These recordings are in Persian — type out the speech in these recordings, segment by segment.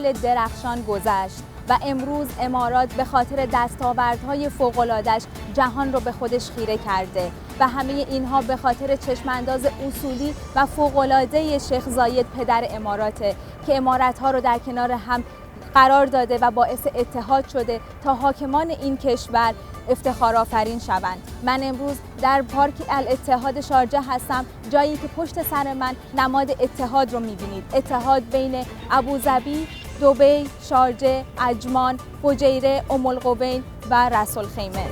سال درخشان گذشت و امروز امارات به خاطر دستاوردهای فوق‌العاده‌اش جهان رو به خودش خیره کرده و همه اینها به خاطر چشمانداز اصولی و فوق‌العاده شیخ زاید پدر اماراته که امارت‌ها رو در کنار هم قرار داده و باعث اتحاد شده تا حاکمان این کشور افتخارآفرین شوند. من امروز در پارک الاتحاد شارجه هستم، جایی که پشت سر من نماد اتحاد رو می‌بینید. اتحاد بین ابوظبی، دبی، شارجه، عجمان، فجیره، ام-القبین و رأس الخیمه.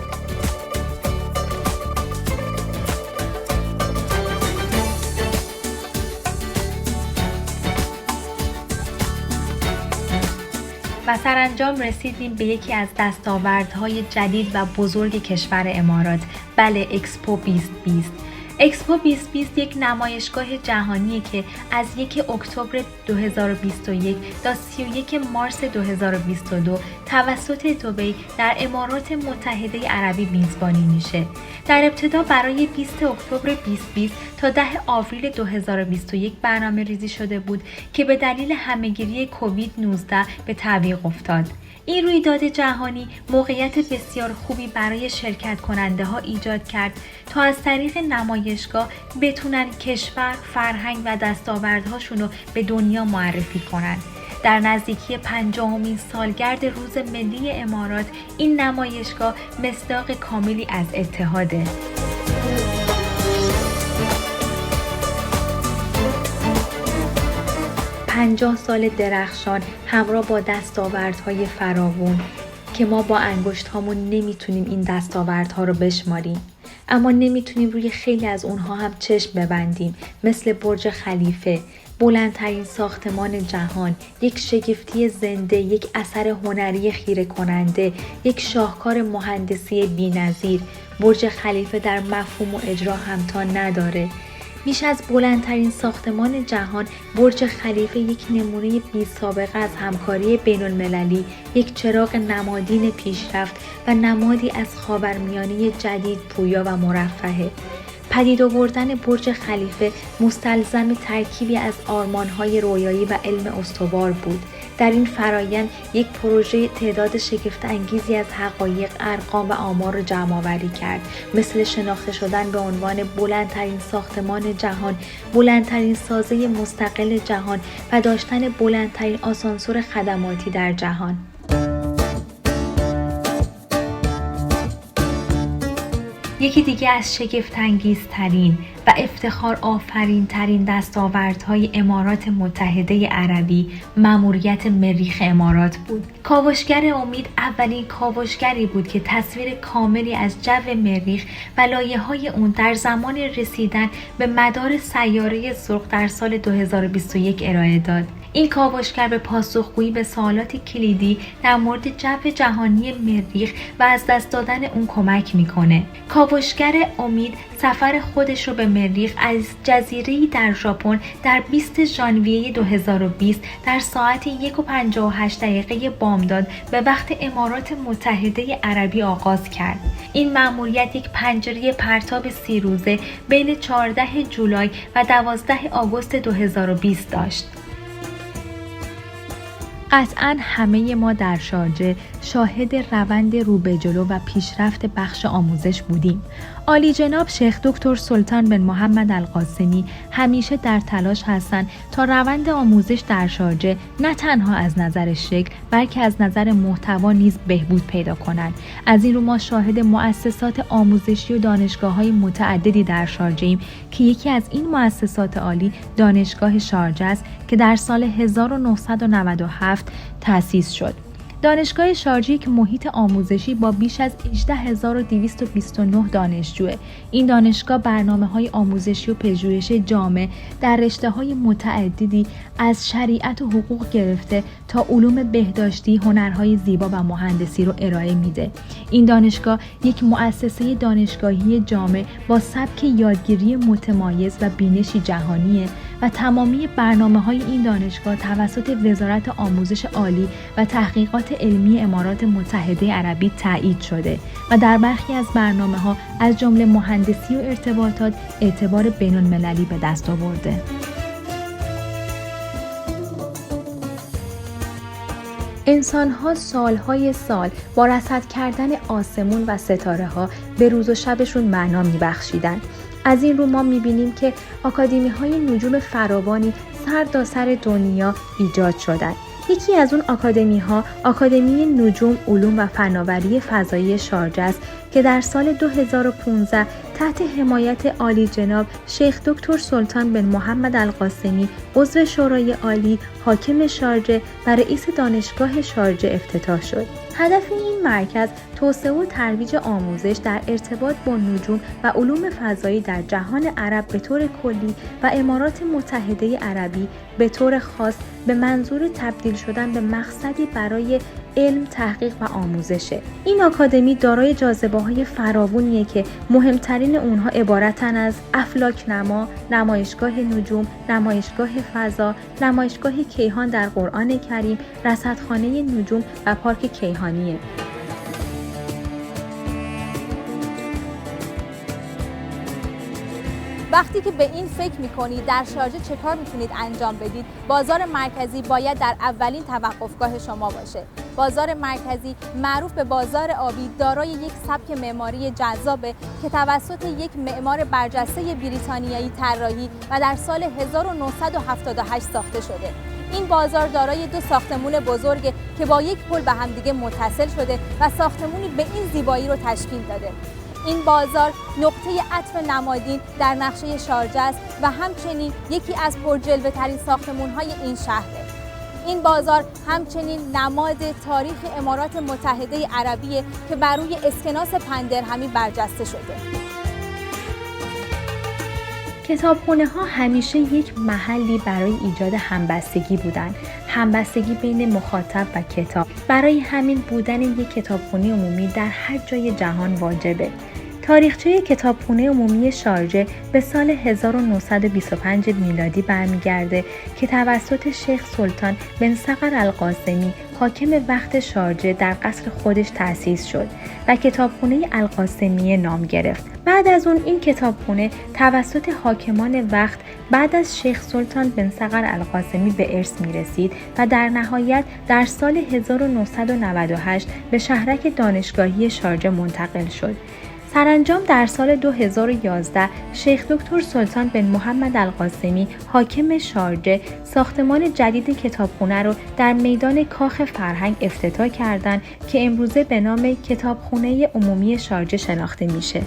و سرانجام رسیدیم به یکی از دستاوردهای جدید و بزرگ کشور امارات، بله اکسپو 2020. اکسپو 2020 یک نمایشگاه جهانیه که از 1 اکتبر 2021 تا 31 مارس 2022 توسط دبی در امارات متحده عربی میزبانی میشه. در ابتدا برای 20 اکتبر 2020 تا 10 آوریل 2021 برنامه ریزی شده بود که به دلیل همه‌گیری کووید 19 به تعویق افتاد. این رویداد جهانی موقعیت بسیار خوبی برای شرکت کننده ها ایجاد کرد تا از طریق نمایشگاه بتونن کشور، فرهنگ و دستاوردهاشون رو به دنیا معرفی کنن. در نزدیکی 50مین سالگرد روز ملی امارات این نمایشگاه مصداق کاملی از اتحاده. پنجاه سال درخشان همراه با دستاوردهای فراوان که ما با انگشت هامون نمیتونیم این دستاوردها رو بشماریم، اما نمیتونیم روی خیلی از اونها هم چشم ببندیم، مثل برج خلیفه، بلندترین ساختمان جهان، یک شگفتی زنده، یک اثر هنری خیره کننده، یک شاهکار مهندسی بی‌نظیر. برج خلیفه در مفهوم و اجرا همتا نداره. بیش از بلندترین ساختمان جهان، برج خلیفه یک نمونه بی‌سابقه از همکاری بین‌المللی، یک چراغ نمادین پیشرفت و نمادی از خاورمیانه جدید، پویا و مرفهه. پدید آوردن برج خلیفه مستلزم ترکیبی از آرمان‌های رویایی و علم استوار بود. در این فرایند یک پروژه تعداد شگفت‌انگیزی از حقایق، ارقام و آمار را جمع‌آوری کرد، مثل شناخته شدن به عنوان بلندترین ساختمان جهان، بلندترین سازه مستقل جهان و داشتن بلندترین آسانسور خدماتی در جهان. یکی دیگه از شگفت‌انگیزترین و افتخار آفرین ترین دستاوردهای امارات متحده عربی مأموریت مریخ امارات بود. کاوشگر امید اولین کاوشگری بود که تصویر کاملی از جو مریخ و لایه‌های اون در زمان رسیدن به مدار سیاره زرق در سال 2021 ارائه داد. این کاوشگر به پاسخگویی به سوالات کلیدی در مورد جو جهانی مریخ و از دست دادن اون کمک میکنه. کاوشگر امید سفر خودش رو به مریخ از جزیره‌ای در ژاپن در 20 ژانویه 2020 در ساعت 1:58 بامداد به وقت امارات متحده عربی آغاز کرد. این مأموریت یک پنجره پرتاب 30 روزه بین 14 جولای و 12 آگوست 2020 داشت. قطعاً همه ما در شارجه شاهد روند رو به جلو و پیشرفت بخش آموزش بودیم. عالی جناب شیخ دکتر سلطان بن محمد القاسمی همیشه در تلاش هستند تا روند آموزش در شارجه نه تنها از نظر شکل بلکه از نظر محتوا نیز بهبود پیدا کنند. از این رو ما شاهد مؤسسات آموزشی و دانشگاه‌های متعددی در شارجه ایم که یکی از این مؤسسات عالی دانشگاه شارجه است که در سال 1997 تأسیس شد. دانشگاه شارجه که محیط آموزشی با بیش از 18229 دانشجوه. این دانشگاه برنامه‌های آموزشی و پژوهش جامع در رشته‌های متعددی از شریعت و حقوق گرفته تا علوم بهداشتی، هنرهای زیبا و مهندسی رو ارائه میده. این دانشگاه یک مؤسسه دانشگاهی جامع با سبک یادگیری متمایز و بینشی جهانیه و تمامی برنامه‌های این دانشگاه توسط وزارت آموزش عالی و تحقیقات علمی امارات متحده عربی تایید شده و در برخی از برنامه‌ها از جمله مهندسی و ارتباطات اعتبار بین‌المللی به دست آورده. انسان‌ها سالهای سال با رصد کردن آسمون و ستاره‌ها به روز و شبشون معنا می‌بخشیدن. از این رو ما می‌بینیم که آکادمی‌های نجوم فراوانی سرتاسر دنیا ایجاد شدند. یکی از اون آکادمی‌ها آکادمی نجوم، علوم و فناوری فضایی شارجه است که در سال 2015 تحت حمایت عالی جناب شیخ دکتر سلطان بن محمد القاسمی، عضو شورای عالی، حاکم شارجه و رئیس دانشگاه شارجه افتتاح شد. هدف این مرکز توسعه و ترویج آموزش در ارتباط با نجوم و علوم فضایی در جهان عرب به طور کلی و امارات متحده عربی به طور خاص به منظور تبدیل شدن به مقصدی برای علم، تحقیق و آموزشه. این آکادمی دارای جاذبه‌های فراوونیه که مهمترین اونها عبارتن از افلاک نما، نمایشگاه نجوم، نمایشگاه فضا، نمایشگاه کیهان در قرآن کریم، رصدخانه نجوم و پارک کیهانیه. وقتی که به این فکر میکنید در شارجه چه کار میتونید انجام بدید، بازار مرکزی باید در اولین توقفگاه شما باشه. بازار مرکزی معروف به بازار آبی دارای یک سبک معماری جذابه که توسط یک معمار برجسته بریتانیایی طراحی و در سال 1978 ساخته شده. این بازار دارای دو ساختمون بزرگه که با یک پل به همدیگه متصل شده و ساختمونی به این زیبایی رو تشکیل داده. این بازار نقطه عطف نمادین در نقشه شارجه است و همچنین یکی از پرجلوه ترین ساختمان‌های این شهره. این بازار همچنین نماد تاریخ امارات متحده عربیه که بر روی اسکناس پندرهمی برجسته شده. کتابخونه‌ها همیشه یک محلی برای ایجاد همبستگی بودند. همبستگی بین مخاطب و کتاب. برای همین بودن یک کتابخانه عمومی در هر جای جهان واجبه. تاریخچه کتابخانه عمومی شارجه به سال 1925 میلادی برمیگرده که توسط شیخ سلطان بن صقر القاسمی حاکم وقت شارجه در قصر خودش تأسیس شد و کتابخانه القاسمیه نام گرفت. بعد از اون این کتابخانه توسط حاکمان وقت بعد از شیخ سلطان بن صقر القاسمی به ارث میرسید و در نهایت در سال 1998 به شهرک دانشگاهی شارجه منتقل شد. سرانجام در سال 2011 شیخ دکتر سلطان بن محمد القاسمی حاکم شارجه ساختمان جدید کتابخانه را در میدان کاخ فرهنگ افتتاح کردند که امروزه به نام کتابخانه عمومی شارجه شناخته میشه.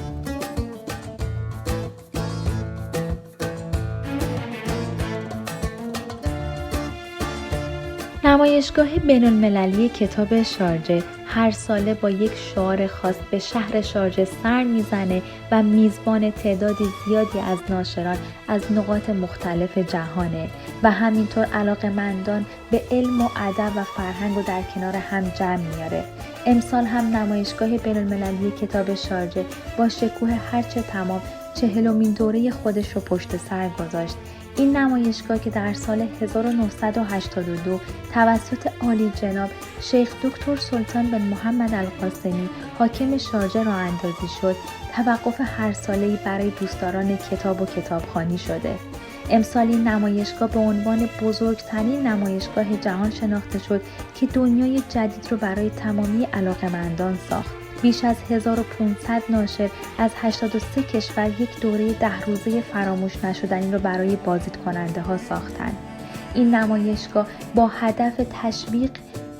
نمایشگاه بین‌المللی کتاب شارجه هر ساله با یک شعار خاص به شهر شارجه سر میزنه و میزبان تعدادی زیادی از ناشران از نقاط مختلف جهانه و همینطور علاقه‌مندان به علم و ادب و فرهنگ رو در کنار هم جمع میاره. امسال هم نمایشگاه بین‌المللی کتاب شارجه با شکوه هرچه تمام 40مین دوره خودش رو پشت سر گذاشت. این نمایشگاه که در سال 1982 توسط عالی جناب شیخ دکتر سلطان بن محمد القاسمی حاکم شارجه راه اندازی شد، توقف هر ساله‌ای برای دوستداران کتاب و کتابخوانی شده. امسال این نمایشگاه به عنوان بزرگترین نمایشگاه جهان شناخته شد که دنیای جدید رو برای تمامی علاقه‌مندان ساخت. بیش از 1500 ناشر از 83 کشور یک دوره 10 روزه فراموش نشدنی را برای بازدید کننده ها ساختند. این نمایشگاه با هدف تشویق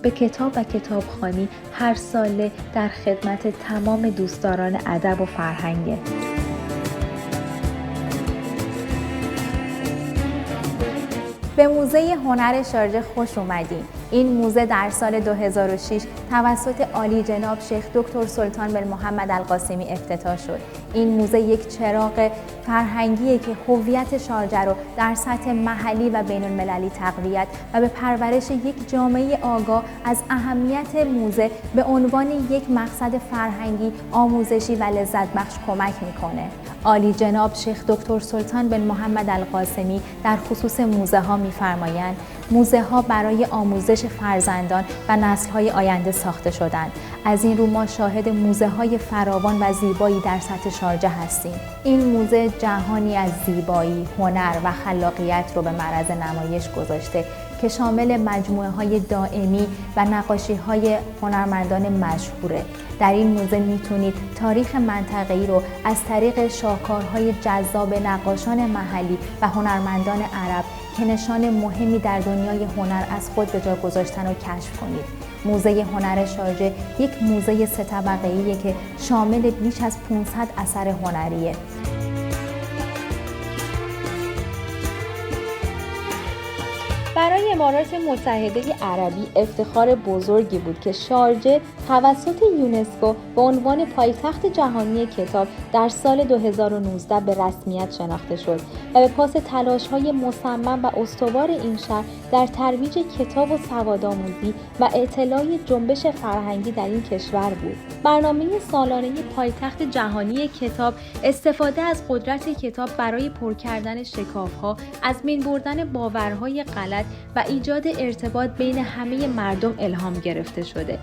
به کتاب و کتابخوانی هر ساله در خدمت تمام دوستداران ادب و فرهنگه. به موزه هنر شارجه خوش اومدین. این موزه در سال 2006 توسط عالی جناب شیخ دکتر سلطان بن محمد القاسمی افتتاح شد. این موزه یک چراغ فرهنگیه که هویت شارجه رو در سطح محلی و بین المللی تقویت و به پرورش یک جامعه آگاه از اهمیت موزه به عنوان یک مقصد فرهنگی، آموزشی و لذت بخش کمک میکنه. عالی جناب شیخ دکتر سلطان بن محمد القاسمی در خصوص موزه ها می‌فرمایند موزه ها برای آموزش فرزندان و نسل‌های آینده ساخته شدند. از این رو ما شاهد موزه های فراوان و زیبایی در سطح شارجه هستیم. این موزه جهانی از زیبایی، هنر و خلاقیت رو به معرض نمایش گذاشته که شامل مجموعه‌های دائمی و نقاشی‌های هنرمندان مشهوره. در این موزه میتونید تاریخ منطقه‌ای رو از طریق شاهکارهای جذاب نقاشان محلی و هنرمندان عرب که نشان مهمی در دنیای هنر از خود به جا گذاشتن رو کشف کنید. موزه هنر شارجه یک موزه 3 طبقه‌ایه که شامل بیش از 500 اثر هنریه. برای امارات متحده عربی افتخار بزرگی بود که شارجه توسط یونسکو به عنوان پایتخت جهانی کتاب در سال 2019 به رسمیت شناخته شد و به پاس تلاش‌های مصمم و استوار این شهر در ترویج کتاب و سوادآموزی و اطلاع جنبش فرهنگی در این کشور بود. برنامه سالانه پایتخت جهانی کتاب استفاده از قدرت کتاب برای پر کردن شکاف‌ها، از بین بردن باورهای غلط و ایجاد ارتباط بین همه مردم الهام گرفته شده.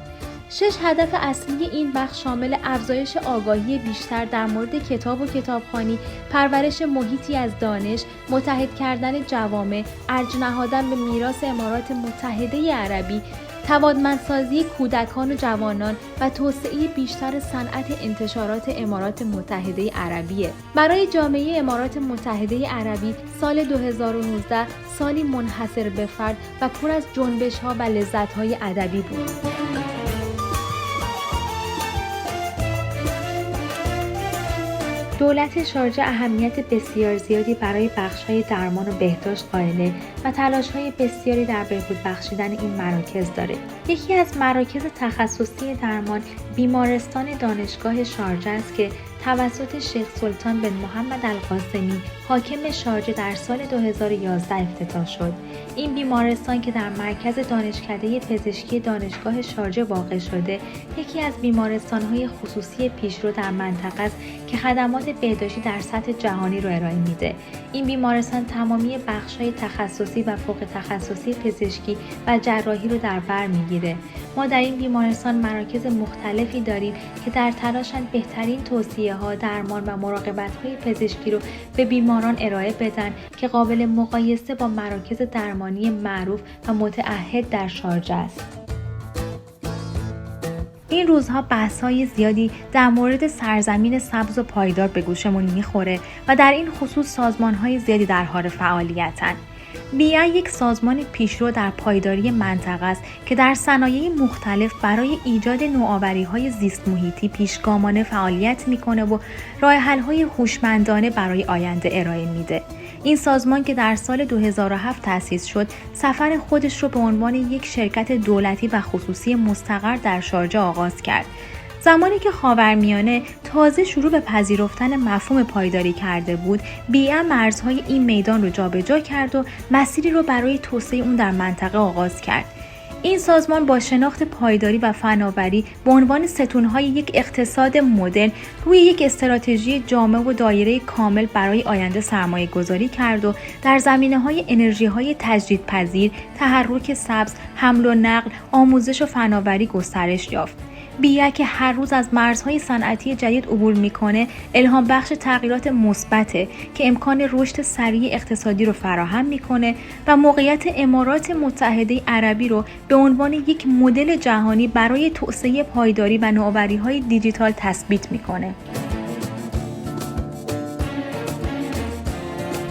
6 هدف اصلی این بخش شامل افزایش آگاهی بیشتر در مورد کتاب و کتابخوانی، پرورش محیطی از دانش، متحد کردن جوامع، ارج نهادن به میراث امارات متحده عربی، توانمندسازی کودکان و جوانان و توسعه بیشتر صنعت انتشارات امارات متحده عربیه. برای جامعه امارات متحده عربی سال 2019 سالی منحصر به فرد و پر از جنبش‌ها و لذت‌های ادبی بود. دولت شارجه اهمیت بسیار زیادی برای بخش‌های درمان و بهداشت قائله و تلاش‌های بسیاری در بهبود بخشیدن این مراکز داره. یکی از مراکز تخصصی درمان بیمارستان دانشگاه شارجه است که توسط شیخ سلطان بن محمد القاسمی حاکم شارجه در سال 2011 افتتاح شد. این بیمارستان که در مرکز دانشکده پزشکی دانشگاه شارجه واقع شده، یکی از بیمارستان‌های خصوصی پیشرو در منطقه است که خدمات بهداشتی در سطح جهانی رو ارائه میده. این بیمارستان تمامی بخش‌های تخصصی و فوق تخصصی پزشکی و جراحی رو در بر میگیره. ما در این بیمارستان مراکز مختلفی داریم که در تلاشن بهترین توصیه‌ها، درمان و مراقبت‌های پزشکی رو به بیماران ارائه بدن که قابل مقایسه با مراکز درمانی معروف و متعهد در شارجه است. این روزها بحث‌های زیادی در مورد سرزمین سبز و پایدار به گوشمون میخوره و در این خصوص سازمان‌های زیادی در حال فعالیتن. بیا یک سازمان پیشرو در پایداری منطقه است که در صنایع مختلف برای ایجاد نوآوری‌های زیست محیطی پیشگامانه فعالیت میکنه و راه‌حل‌های هوشمندانه برای آینده ارائه میده. این سازمان که در سال 2007 تأسیس شد، سفر خودش رو به عنوان یک شرکت دولتی و خصوصی مستقر در شارجه آغاز کرد. زمانی که خاورمیانه تازه شروع به پذیرفتن مفهوم پایداری کرده بود، بیا مرزهای این میدان رو جابجا کرد و مسیری رو برای توسعه اون در منطقه آغاز کرد. این سازمان با شناخت پایداری و فناوری به عنوان ستونهای یک اقتصاد مدرن روی یک استراتژی جامع و دایره کامل برای آینده سرمایه گذاری کرد و در زمینه‌های انرژی‌های تجدیدپذیر، تحرک سبز، حمل و نقل، آموزش و فناوری گسترش یافت. بیا که هر روز از مرزهای صنعتی جدید عبور میکنه، الهام بخش تغییرات مثبته که امکان رشد سریع اقتصادی رو فراهم میکنه و موقعیت امارات متحده عربی رو به عنوان یک مدل جهانی برای توسعه پایداری و نوآوری‌های دیجیتال تثبیت میکنه.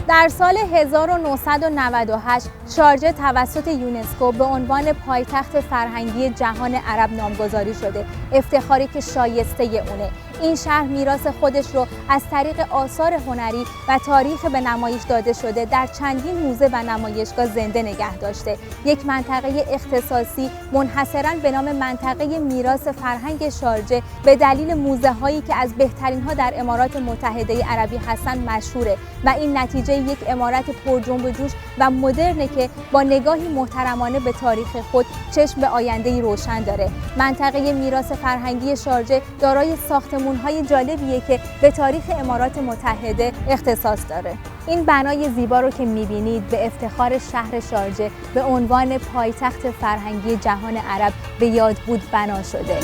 در سال 1998 شارجه توسط یونسکو به عنوان پایتخت فرهنگی جهان عرب نامگذاری شده، افتخاری که شایسته اونه. این شهر میراث خودش رو از طریق آثار هنری و تاریخ به نمایش داده شده در چندین موزه و نمایشگاه زنده نگه داشته. یک منطقه اختصاصی منحصراً به نام منطقه میراث فرهنگ شارجه به دلیل موزه هایی که از بهترین ها در امارات متحده عربی هستن مشهوره و این نتیجه یک امارت پر جنب و جوش و مدرنه که با نگاهی محترمانه به تاریخ خود چشم به آینده‌ای روشن داره. منطقه میراث فرهنگی شارجه دارای ساختمان‌های جالبیه که به تاریخ امارات متحده اختصاص داره. این بنای زیبا رو که می‌بینید به افتخار شهر شارجه به عنوان پایتخت فرهنگی جهان عرب به یاد بود بنا شده.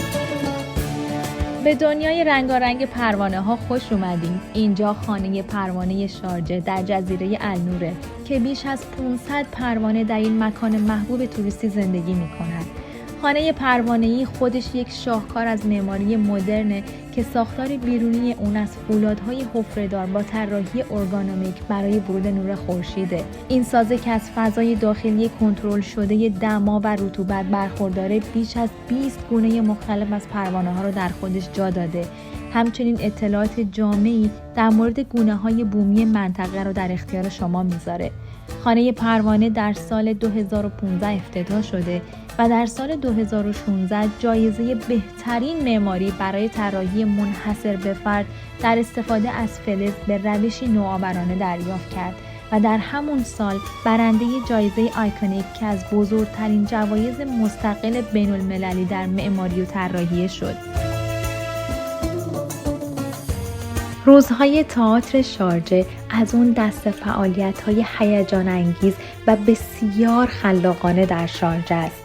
به دنیای رنگارنگ پروانه ها خوش اومدیم. اینجا خانه پروانه شارجه در جزیره النوره که بیش از 500 پروانه در این مکان محبوب توریستی زندگی میکنند. خانه پروانه‌ای خودش یک شاهکار از معماری مدرنه که ساختار بیرونی اون از فولادهای حفره‌دار با طراحی ارگانومیک برای ورود نور خورشیده. این سازه که از فضای داخلی کنترل شده دما و رطوبت برخورداره بیش از 20 گونه مختلف از پروانه‌ها رو در خودش جا داده. همچنین اطلاعات جامعی در مورد گونه‌های بومی منطقه رو در اختیار شما میذاره. خانه پروانه در سال 2015 افتتاح شده و در سال 2016 جایزه بهترین معماری برای طراحی منحصر به فرد در استفاده از فلز به روشی نوآورانه دریافت کرد و در همون سال برنده جایزه آیکونیک که از بزرگترین جوایز مستقل بین‌المللی در معماری و طراحی شد. روزهای تئاتر شارجه از اون دست فعالیت‌های هیجان انگیز و بسیار خلاقانه در شارجه است.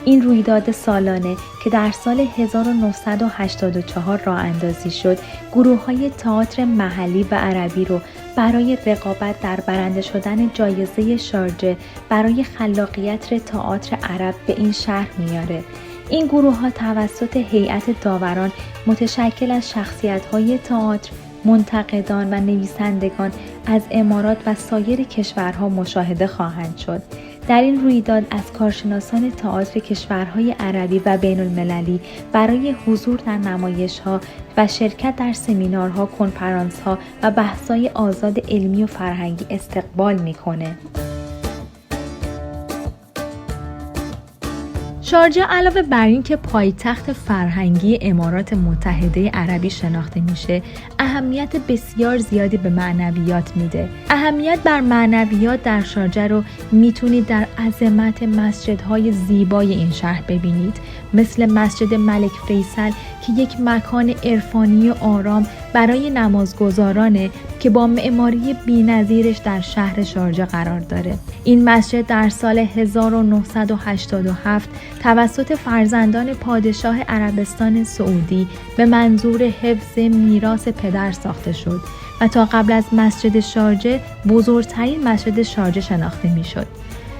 این رویداد سالانه که در سال 1984 راه اندازی شد، گروه‌های تئاتر محلی و عربی رو برای رقابت در برنده شدن جایزه شارجه برای خلاقیت تئاتر عرب به این شهر میاره. این گروه‌ها توسط هیئت داوران متشکل از شخصیت‌های تئاتر، منتقدان و نویسندگان از امارات و سایر کشورها مشاهده خواهند شد. در این رویداد از کارشناسان تئاتر کشورهای عربی و بین‌المللی برای حضور در نمایش‌ها و شرکت در سمینارها، کنفرانس‌ها و بحث‌های آزاد علمی و فرهنگی استقبال می‌کنه. شارجه علاوه بر این که پایتخت فرهنگی امارات متحده عربی شناخته میشه، اهمیت بسیار زیادی به معنویات میده. اهمیت بر معنویات در شارجه رو میتونید در عظمت مسجدهای زیبای این شهر ببینید، مثل مسجد ملک فیصل که یک مکان عرفانی و آرام برای نمازگزارانه که با معماری بی‌نظیرش در شهر شارجه قرار داره. این مسجد در سال 1987 توسط فرزندان پادشاه عربستان سعودی به منظور حفظ میراث پدر ساخته شد و تا قبل از مسجد شارجه بزرگترین مسجد شارجه شناخته میشد.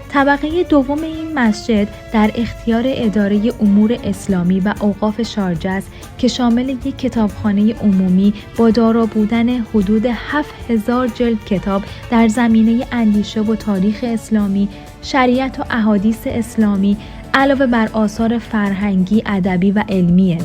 طبقه دوم این مسجد در اختیار اداره امور اسلامی و اوقاف شارجه است که شامل یک کتابخانه عمومی با دارا بودن حدود 7000 جلد کتاب در زمینه اندیشه و تاریخ اسلامی، شریعت و احادیث اسلامی، علاوه بر آثار فرهنگی، ادبی و علمیه.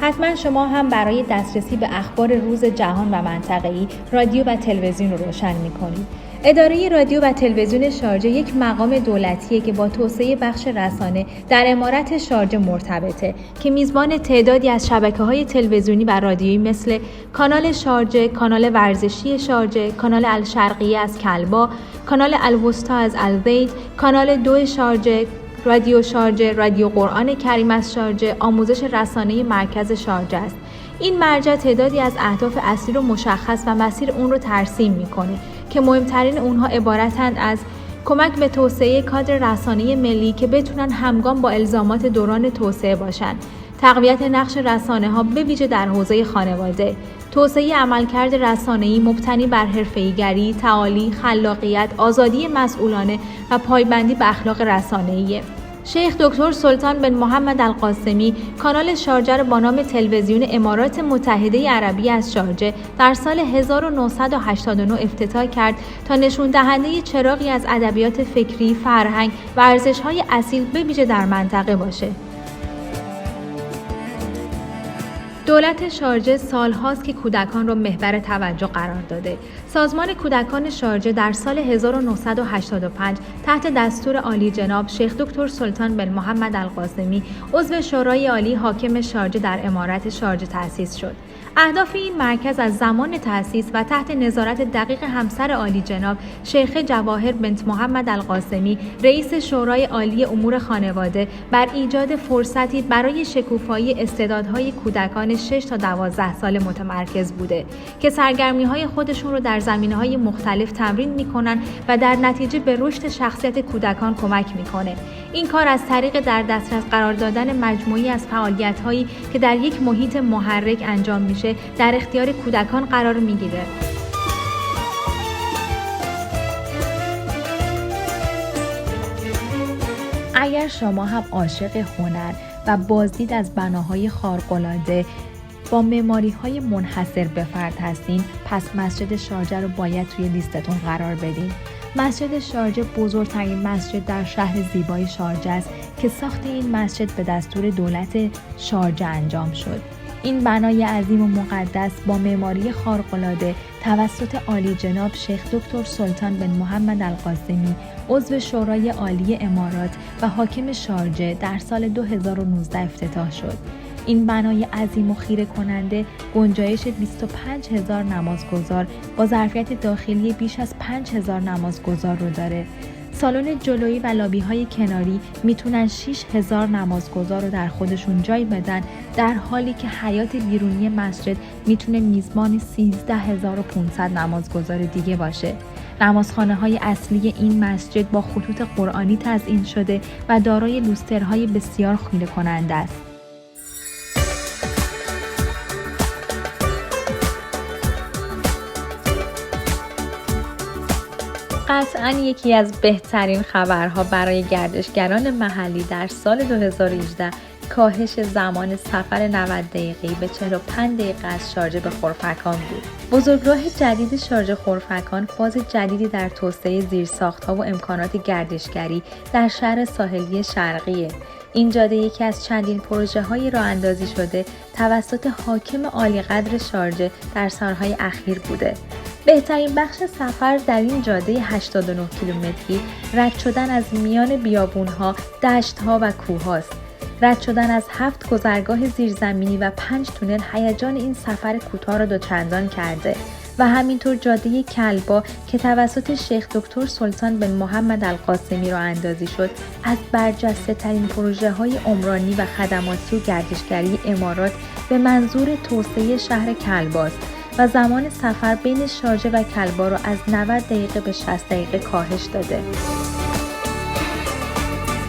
حتما شما هم برای دسترسی به اخبار روز جهان و منطقه‌ای رادیو و تلویزیون رو روشن می‌کنید. اداره رادیو و تلویزیون شارجه یک مقام دولتیه که با توسعه بخش رسانه در امارت شارجه مرتبطه که میزبان تعدادی از شبکه‌های تلویزیونی و رادیویی مثل کانال شارجه، کانال ورزشی شارجه، کانال الشرقیه از کلبا، کانال الوسطی از الزید، کانال 2 شارجه، رادیو شارجه، رادیو قرآن کریم از شارجه، آموزش رسانه‌ای مرکز شارجه است. این مرجع تعدادی از اهداف اصلی رو مشخص و مسیر اون رو ترسیم میکنه که مهمترین اونها عبارتند از کمک به توسعه کادر رسانه‌ای ملی که بتونن همگام با الزامات دوران توسعه باشن، تقویت نقش رسانه‌ها به ویژه در حوزه خانواده، توسعه عملکرد رسانه‌ای مبتنی بر حرفه‌ای‌گری، تعالی، خلاقیت، آزادی مسئولانه و پایبندی به اخلاق رسانه‌ای. شیخ دکتر سلطان بن محمد القاسمی کانال شارجه را با نام تلویزیون امارات متحده عربی از شارجه در سال 1989 افتتاح کرد تا نشون دهنده چراغی از ادبیات فکری، فرهنگ و ارزش‌های اصیل به ویژه در منطقه باشه. دولت شارجه سالهاست که کودکان را محور توجه قرار داده. سازمان کودکان شارجه در سال 1985 تحت دستور عالی جناب شیخ دکتر سلطان بن محمد القاسمی عضو شورای عالی حاکم شارجه در امارت شارجه تأسیس شد. اهداف این مرکز از زمان تأسیس و تحت نظارت دقیق همسر عالی جناب شیخ جواهر بنت محمد القاسمی رئیس شورای عالی امور خانواده بر ایجاد فرصتی برای شکوفایی استعدادهای کودکان 6 تا 12 سال متمرکز بوده که سرگرمی‌های خودشون رو در زمینه‌های مختلف تمرین می‌کنن و در نتیجه به رشد شخصیت کودکان کمک می‌کنه. این کار از طریق در دسترس قرار دادن مجموعی از فعالیت‌هایی که در یک محیط محرک انجام میشه در اختیار کودکان قرار میگیره. اگر شما هم عاشق هنر و بازدید از بناهای خارق‌العاده با معماری‌های منحصر به فرد هستین، پس مسجد شارجه رو باید توی لیستتون قرار بدین. مسجد شارجه بزرگترین مسجد در شهر زیبای شارجه است که ساخت این مسجد به دستور دولت شارجه انجام شد. این بنای عظیم و مقدس با معماری خارق‌العاده توسط عالی جناب شیخ دکتر سلطان بن محمد القاسمی عضو شورای عالی امارات و حاکم شارجه در سال 2019 افتتاح شد. این بنای عظیم و خیره کننده گنجایش 25,000 نمازگزار با ظرفیت داخلی بیش از 5,000 نمازگزار رو داره. سالن جلویی و لابی‌های کناری میتونن 6,000 نمازگزار رو در خودشون جای بدن، در حالی که حیاط بیرونی مسجد میتونه میزبان 13,500 نمازگزار دیگه باشه. نمازخانه‌های اصلی این مسجد با خطوط قرآنی تزیین شده و دارای لوسترهای بسیار خیره کننده است. قطعاً یکی از بهترین خبرها برای گردشگران محلی در سال 2018 کاهش زمان سفر 90 دقیقه‌ای به 45 دقیقه از شارجه به خرفکان بود. بزرگراه جدید شارجه خرفکان فاز جدیدی در توسعه زیرساخت‌ها و امکانات گردشگری در شهر ساحلی شرقیه. این جاده یکی از چندین پروژه‌های راه‌اندازی شده توسط حاکم عالی‌قدر شارجه در سالهای اخیر بوده. بهترین بخش سفر در این جاده 89 کیلومتری رد شدن از میان بیابون‌ها، دشت‌ها و کوه‌هاست. رد شدن از 7 گذرگاه زیرزمینی و 5 تونل هیجان این سفر کوتاه را دوچندان کرده و همینطور جاده کلبا که توسط شیخ دکتر سلطان بن محمد القاسمی راه اندازی شد، از برجسته ترین پروژه های عمرانی و خدماتی و گردشگری امارات به منظور توسعه شهر کلباست و زمان سفر بین شارجه و کلبا را از 90 دقیقه به 60 دقیقه کاهش داده.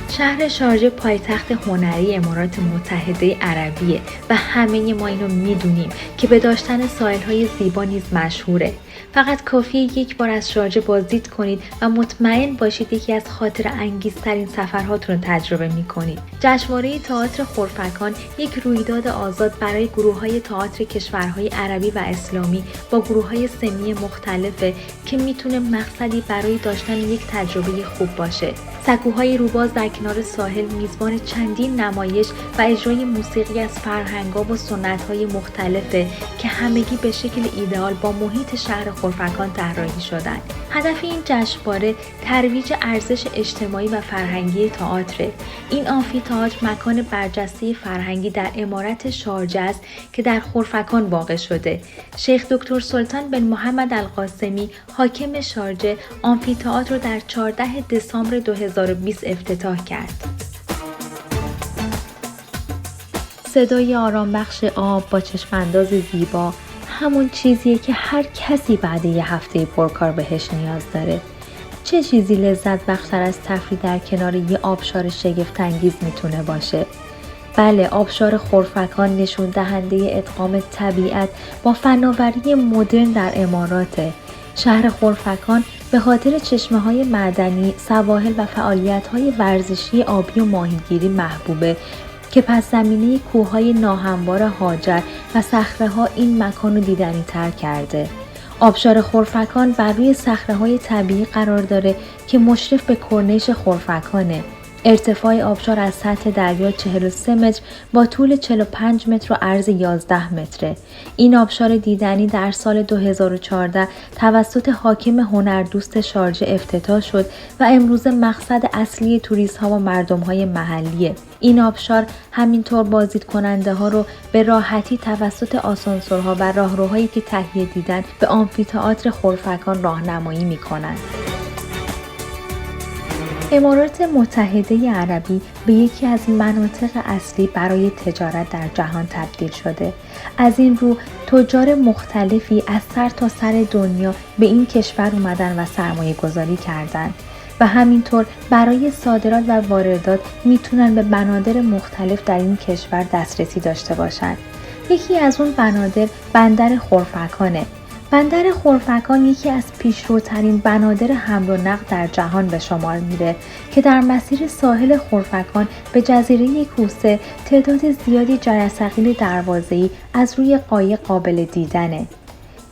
شهر شارجه پایتخت هنری امارات متحده عربیه و همه ما اینو میدونیم که به داشتن ساحل‌های زیبا نیز مشهوره. فقط کافیه یک بار از شارجه بازدید کنید و مطمئن باشید یکی از خاطره انگیزترین سفرهاتون رو تجربه می‌کنید. جشنواره تئاتر خرفکان یک رویداد آزاد برای گروه‌های تئاتر کشورهای عربی و اسلامی با گروه‌های سنی مختلفه که میتونه مقصدی برای داشتن یک تجربه خوب باشه. سکوهای روباز در کنار ساحل میزبان چندین نمایش و اجرای موسیقی از فرهنگ‌ها و سنت‌های مختلفه که همگی به شکل ایدئال با محیط شهر خرفکان طراحی شدند. هدف این جشنواره ترویج ارزش اجتماعی و فرهنگی تئاتر. این آمفی‌تئاتر مکان برجسته فرهنگی در امارت شارجه است که در خرفکان واقع شده. شیخ دکتر سلطان بن محمد القاسمی حاکم شارجه آمفی‌تئاتر را در 14 دسامبر 2020 افتتاح کرد. صدای آرامبخش آب با چشم‌انداز زیبا همون چیزیه که هر کسی بعد یه هفته پرکار بهش نیاز داره. چه چیزی لذت بخشتر از تفریح در کنار یه آبشار شگفت‌انگیز میتونه باشه؟ بله، آبشار خرفکان نشون دهنده ادغام طبیعت با فناوری مدرن در اماراته. شهر خرفکان به خاطر چشمه‌های معدنی، سواحل و فعالیت‌های ورزشی آبی و ماهیگیری محبوبه که پس زمینه کوه‌های ناهموار هاجر و صخره‌ها این مکان رو دیدنی تر کرده. آبشار خرفکان بر روی صخره‌های طبیعی قرار داره که مشرف به کرنیش خرفکانه. ارتفاع آبشار از سطح دریا 43 متر با طول 45 متر و عرض 11 متره. این آبشار دیدنی در سال 2014 توسط حاکم هنردوست شارجه افتتاح شد و امروز مقصد اصلی توریست ها و مردم های محلیه. این آبشار همینطور بازدید کننده ها رو به راحتی توسط آسانسورها و راهروهایی که تهیه دیدن به آمفی‌تئاتر خرفکان راهنمایی می‌کنند. امارات متحده عربی به یکی از مناطق اصلی برای تجارت در جهان تبدیل شده. از این رو تجار مختلفی از سر تا سر دنیا به این کشور اومدن و سرمایه گذاری کردن و همینطور برای صادرات و واردات میتونن به بنادر مختلف در این کشور دسترسی داشته باشن. یکی از اون بنادر بندر خرفکانه. بندر خرفکان یکی از پیشروترین بنادر حمل و نقل در جهان به شمار میره که در مسیر ساحل خرفکان به جزیره کوسه تعداد زیادی جرثقیل دروازه‌ای از روی قایق قابل دیدنه.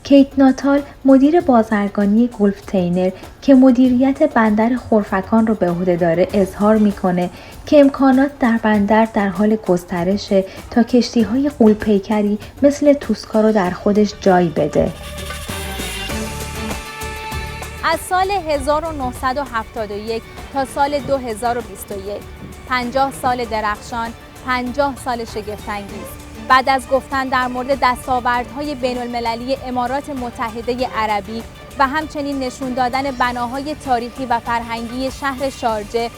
کیت ناتال مدیر بازرگانی گولفتینر که مدیریت بندر خرفکان رو به عهده داره اظهار میکنه که امکانات در بندر در حال گسترشه تا کشتی‌های غول‌پیکری مثل توسکا رو در خودش جای بده. از سال 1971 تا سال 2021 50 سال درخشان، 50 سال شگفت‌انگیز. بعد از گفتن در مورد دستاوردهای بین‌المللی امارات متحده عربی و همچنین نشون دادن بناهای تاریخی و فرهنگی شهر شارجه،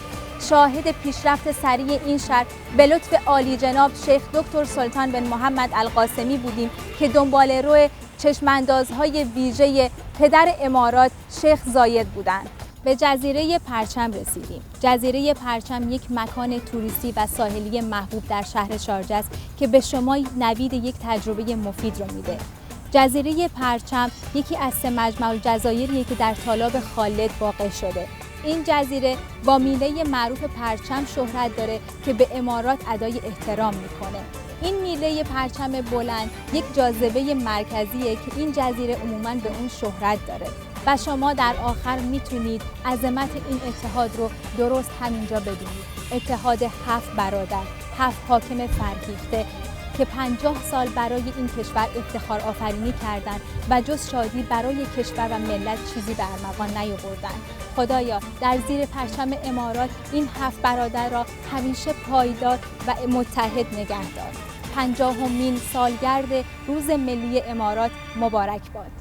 شاهد پیشرفت سریع این شهر به لطف عالی جناب شیخ دکتر سلطان بن محمد القاسمی بودیم که دنباله‌رو چشم‌اندازهای ویژه پدر امارات شیخ زاید بودند. به جزیره پرچم رسیدیم. جزیره پرچم یک مکان توریستی و ساحلی محبوب در شهر شارجه است که به شما نوید یک تجربه مفید رو میده. جزیره پرچم یکی از 3 مجمع الجزایریه که در تالاب خالد واقع شده. این جزیره با میله معروف پرچم شهرت داره که به امارات ادای احترام میکنه. این میله پرچم بلند یک جاذبه مرکزیه که این جزیره عموماً به اون شهرت داره و شما در آخر میتونید عظمت این اتحاد رو درست همینجا ببینید. اتحاد 7 برادر، 7 حاکم فرهیخته که 50 سال برای این کشور افتخار آفرینی کردند و جز شادی برای کشور و ملت چیزی به ارمغان نیاوردند. خدایا در زیر پرچم امارات این 7 برادر را همیشه پایدار و متحد نگه دار. 50مین سالگرد روز ملی امارات مبارک باد.